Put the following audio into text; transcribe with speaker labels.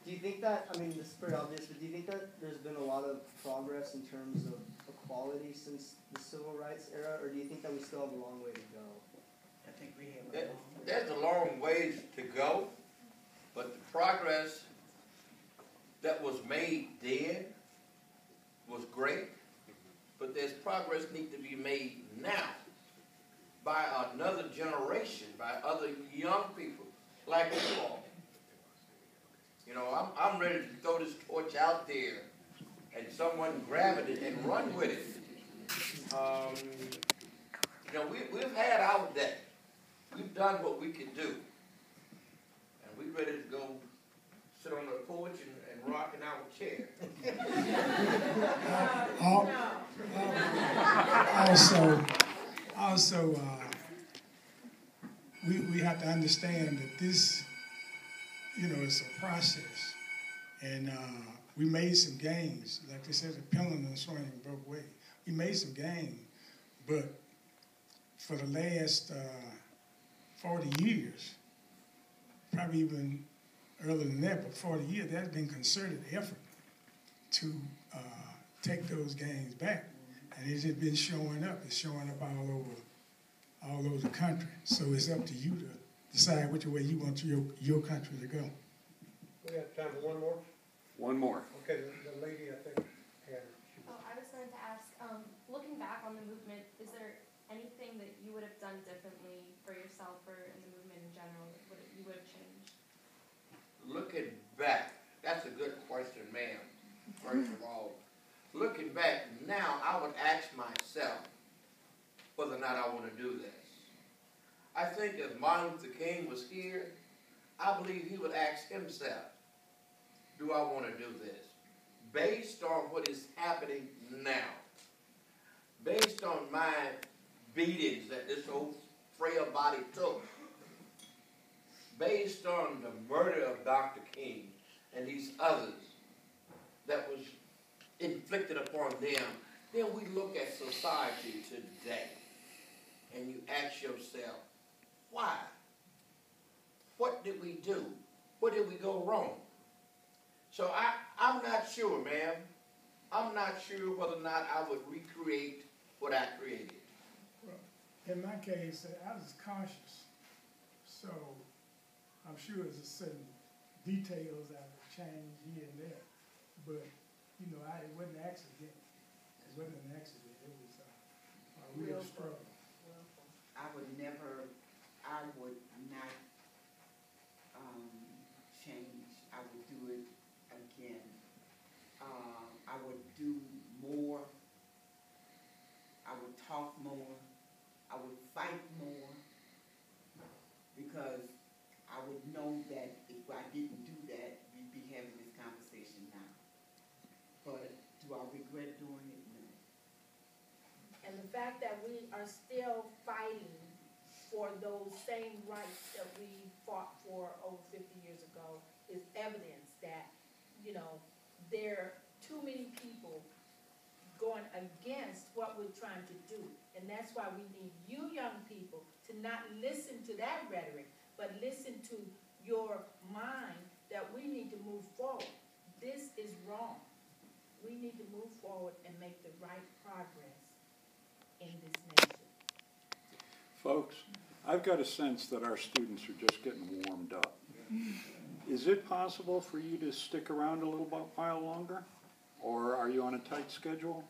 Speaker 1: Do you think that, I mean, this is pretty obvious, but do you think that there's been a lot of progress in terms of equality since the civil rights era, or do you think that we still have a long way to go?
Speaker 2: I think we have a long way.
Speaker 3: There's a long ways to go, but the progress that was made then was great, but there's progress need to be made now by another generation, by other young people like you all. You know, I'm ready to throw this torch out there and someone grab it and run with it. You know, we've had our day. We've done what we can do. And we're ready to go sit on the porch and rock in our chair.
Speaker 4: Also, we have to understand that this, you know, it's a process. And we made some gains. Like they said, the pendulum swinging both ways. We made some gains, but for the last 40 years, probably even earlier than that, but 40 years, there's been concerted effort to take those gains back. And it's just been showing up. It's showing up all over the country. So it's up to you to decide which way you want your country to go.
Speaker 5: We have time for one more?
Speaker 6: One more.
Speaker 5: Okay, the lady, I think, had her.
Speaker 7: Oh, I was going to ask, looking back on the movement, is there anything that you would have done differently for yourself or in the movement in general that you would have changed?
Speaker 3: Looking back, that's a good question, ma'am. First of all, looking back now, I would ask myself whether or not I want to do this. I think if Martin Luther King was here, I believe he would ask himself, do I want to do this? Based on what is happening now, based on my beatings that this old frail body took, based on the murder of Dr. King and these others that was inflicted upon them, then we look at society today and you ask yourself, why? What did we do? What did we go wrong? So I'm not sure, ma'am. I'm not sure whether or not I would recreate what I created.
Speaker 4: Well, in my case, I was cautious. So I'm sure there's certain details I would change here and there. But, you know, it wasn't an accident. It wasn't an accident. It was a real struggle.
Speaker 2: I would not change. I would do it again. I would do more. I would talk more. I would fight more. Because I would know that if I didn't do that, we'd be having this conversation now. But do I regret doing it? No.
Speaker 8: And the fact that we are still fighting for those same rights that we fought for over 50 years ago is evidence that, you know, there are too many people going against what we're trying to do. And that's why we need you young people to not listen to that rhetoric, but listen to your mind that we need to move forward. This is wrong. We need to move forward and make the right progress in this nation.
Speaker 6: Folks, I've got a sense that our students are just getting warmed up. Is it possible for you to stick around a little while longer? Or are you on a tight schedule?